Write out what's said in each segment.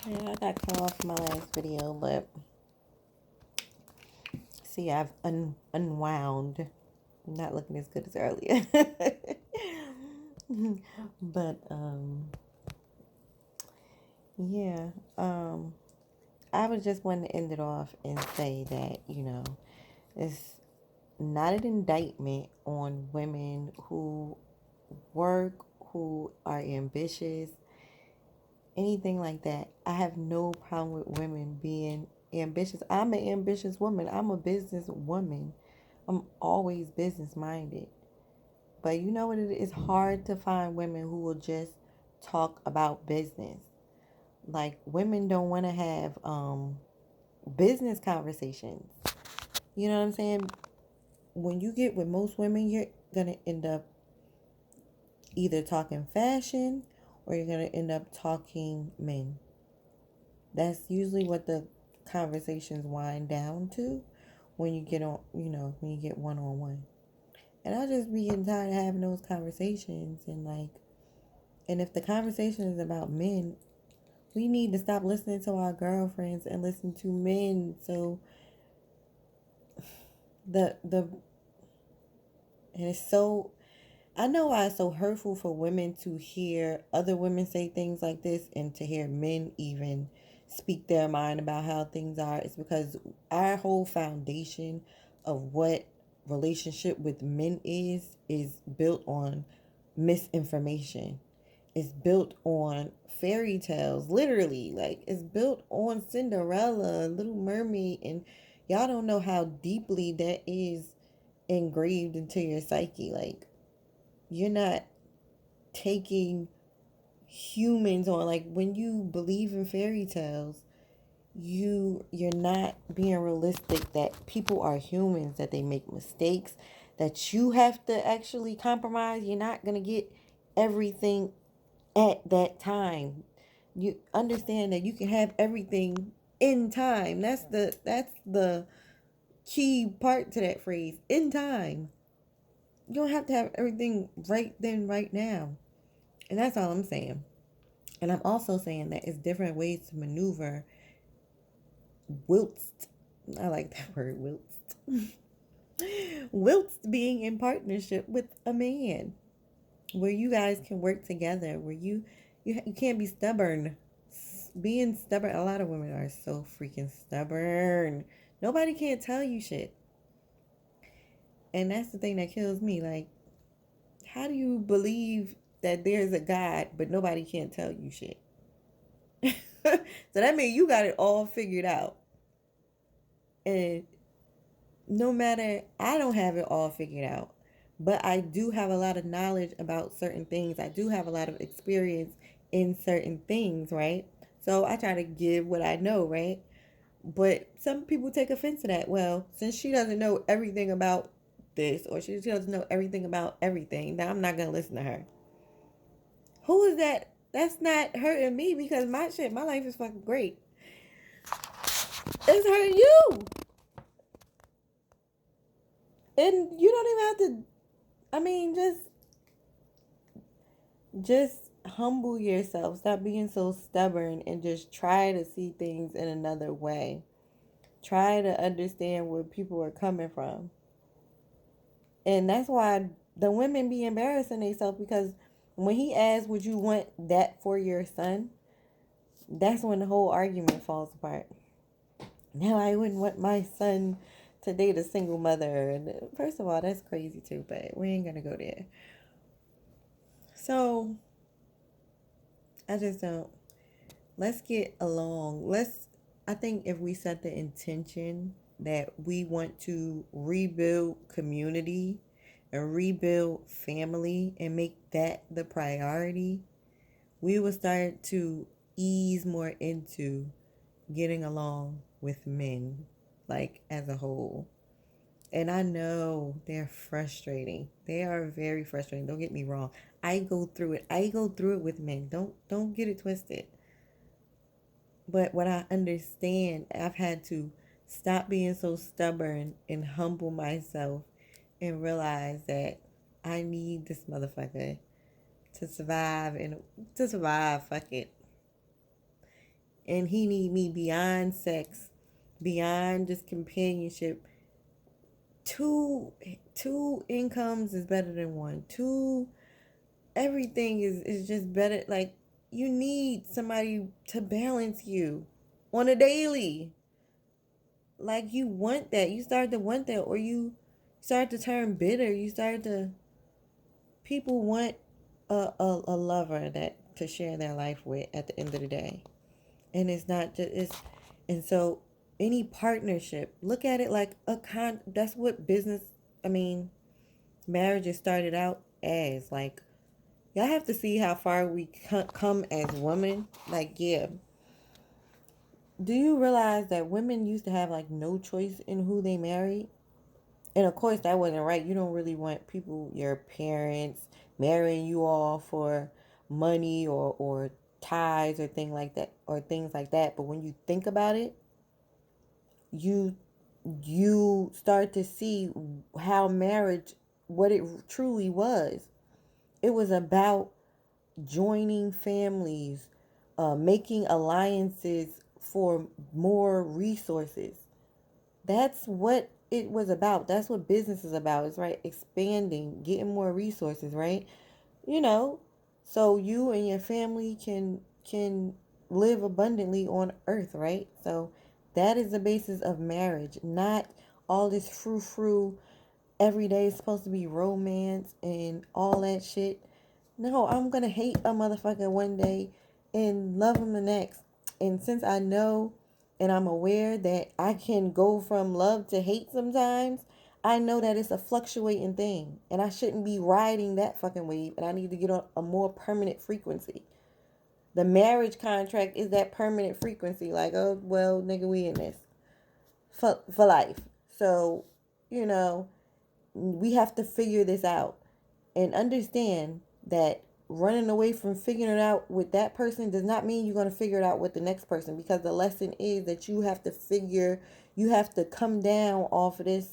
Yeah, I got cut off my last video, but see, I've unwound. I'm not looking as good as earlier. But yeah, um, I was just wanting to end it off and say that it's not an indictment on women who work, who are ambitious, anything like that. I have no problem with women being ambitious. I'm an ambitious woman. I'm a business woman. I'm always business minded. But you know what? It's hard to find women who will just talk about business. Like women don't want to have business conversations. You know what I'm saying? When you get with most women, you're gonna end up either talking fashion or you're gonna end up talking men. That's usually what the conversations wind down to when you get on, when you get one on one. And I just be getting tired of having those conversations and if the conversation is about men, we need to stop listening to our girlfriends and listen to men. So the and it's so I know why it's so hurtful for women to hear other women say things like this and to hear men even speak their mind about how things are. It's because our whole foundation of what relationship with men is built on misinformation. It's built on fairy tales, literally. Like it's built on Cinderella, Little Mermaid, and y'all don't know how deeply that is engraved into your psyche. Like you're not taking humans on, like when you believe in fairy tales, you're not being realistic that people are humans, that they make mistakes, that you have to actually compromise. You're not going to get everything at that time. You understand that you can have everything in time. That's the key part to that phrase, in time. You don't have to have everything right then, right now. And that's all I'm saying. And I'm also saying that it's different ways to maneuver whilst, I like that word, whilst, whilst being in partnership with a man, where you guys can work together, where you can't be stubborn. Being stubborn, a lot of women are so freaking stubborn. Nobody can't tell you shit. And that's the thing that kills me. Like, how do you believe that there's a God, but nobody can't tell you shit? So that means you got it all figured out. And no matter, I don't have it all figured out, but I do have a lot of knowledge about certain things. I do have a lot of experience in certain things, right? So I try to give what I know, right? But some people take offense to that. Well, since she doesn't know everything about this, or she doesn't know everything about everything, now I'm not going to listen to her. Who is that? That's not hurting me because my life is fucking great. It's hurting you. And you don't even have to, I mean, just humble yourself. Stop being so stubborn and just try to see things in another way. Try to understand where people are coming from. And that's why the women be embarrassing themselves, because when he asked, would you want that for your son? That's when the whole argument falls apart. Now I wouldn't want my son to date a single mother. And first of all, that's crazy too, but we ain't gonna go there. So I just don't. Let's get along. I think if we set the intention that we want to rebuild community and rebuild family and make that the priority, we will start to ease more into getting along with men, like as a whole. And I know they're frustrating. They are very frustrating. Don't get me wrong. I go through it. I go through it with men. Don't get it twisted. But what I understand, I've had to stop being so stubborn and humble myself and realize that I need this motherfucker to survive, and to survive, fuck it. and he need me beyond sex, beyond just companionship. Two incomes is better than one. Two everything is just better. Like, you need somebody to balance you on a daily. Like, you want that. You start to want that, or you start to turn bitter. You start to people want a lover that to share their life with at the end of the day. And it's not just it's and so any partnership, look at it like that's what business, I mean, marriages started out as. Like, y'all have to see how far we come as women. Like, yeah, do you realize that women used to have like no choice in who they married? And of course, that wasn't right. You don't really want people, your parents, marrying you all for money or ties or things like that. But when you think about it, you you start to see how marriage, what it truly was. It was about joining families, making alliances for more resources. That's what it was about. That's what business is about. It's right, expanding, getting more resources, right? You know, so you and your family can live abundantly on earth, right? So that is the basis of marriage, not all this frou frou. Every day is supposed to be romance and all that shit. No, I'm gonna hate a motherfucker one day and love him the next. And since I know and I'm aware that I can go from love to hate sometimes, I know that it's a fluctuating thing. And I shouldn't be riding that fucking wave. And I need to get on a more permanent frequency. The marriage contract is that permanent frequency. Like, oh, well, nigga, we in this for life. So, you know, we have to figure this out and understand that running away from figuring it out with that person does not mean you're going to figure it out with the next person, because the lesson is that you have to come down off of this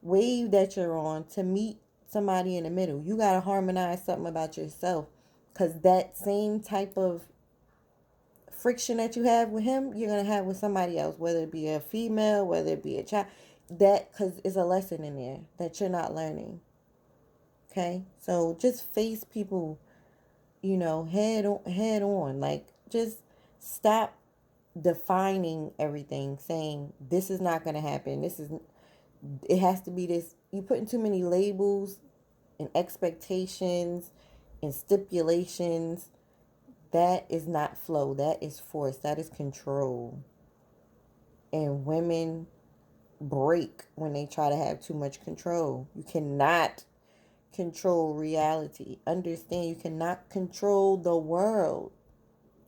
wave that you're on to meet somebody in the middle. You got to harmonize something about yourself, because that same type of friction that you have with him, you're going to have with somebody else, whether it be a female, whether it be a child. That, because it's a lesson in there that you're not learning. Okay, so just face people, head on. Like, just stop defining everything, saying this is not going to happen. It has to be this. You putting too many labels and expectations and stipulations. That is not flow. That is force. That is control. And women break when they try to have too much control. You cannot control reality. Understand, you cannot control the world.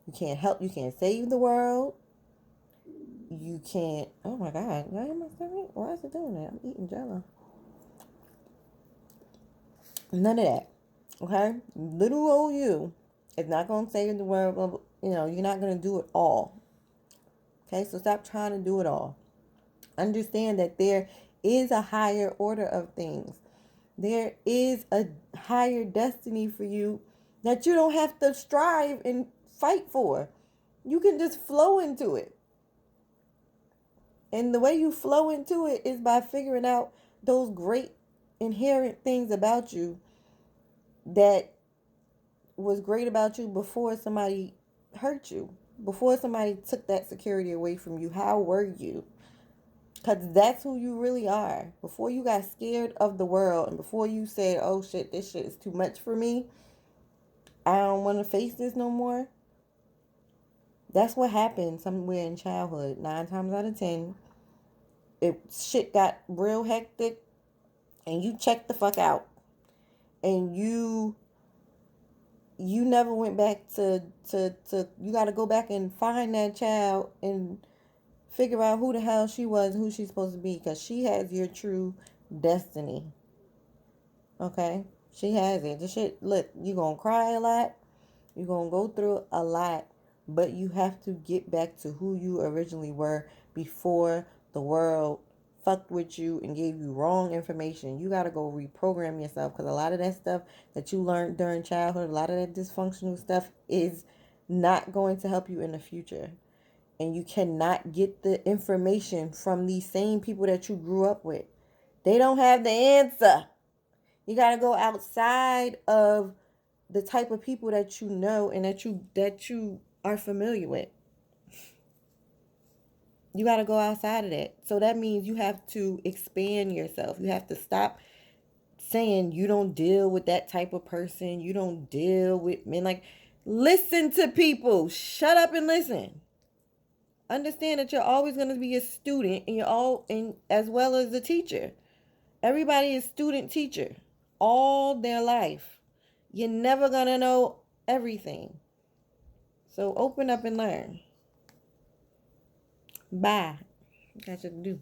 You can't save the world. You can't, oh my God, why is it doing that? I'm eating Jello. None of that. Okay? Little old you is not going to save the world. You're not going to do it all. Okay? So stop trying to do it all. Understand that there is a higher order of things. There is a higher destiny for you that you don't have to strive and fight for. You can just flow into it. And the way you flow into it is by figuring out those great inherent things about you that was great about you before somebody hurt you, before somebody took that security away from you. How were you? Because that's who you really are. Before you got scared of the world and before you said, oh shit, this shit is too much for me, I don't want to face this no more. That's what happened somewhere in childhood. 9 times out of 10, if shit got real hectic and you checked the fuck out and you never went back to you got to go back and find that child and figure out who the hell she was and who she's supposed to be, because she has your true destiny. Okay? She has it. The shit, look, you're going to cry a lot. You're going to go through a lot. But you have to get back to who you originally were before the world fucked with you and gave you wrong information. You got to go reprogram yourself, because a lot of that stuff that you learned during childhood, a lot of that dysfunctional stuff is not going to help you in the future. And you cannot get the information from these same people that you grew up with. They don't have the answer. You got to go outside of the type of people that you know and that you are familiar with. You got to go outside of that. So that means you have to expand yourself. You have to stop saying you don't deal with that type of person. You don't deal with men. Like, listen to people. Shut up and listen. Understand that you're always going to be a student, and you're all and as well as a teacher. Everybody is student teacher all their life. You're never going to know everything. So open up and learn. Bye. Got you to do.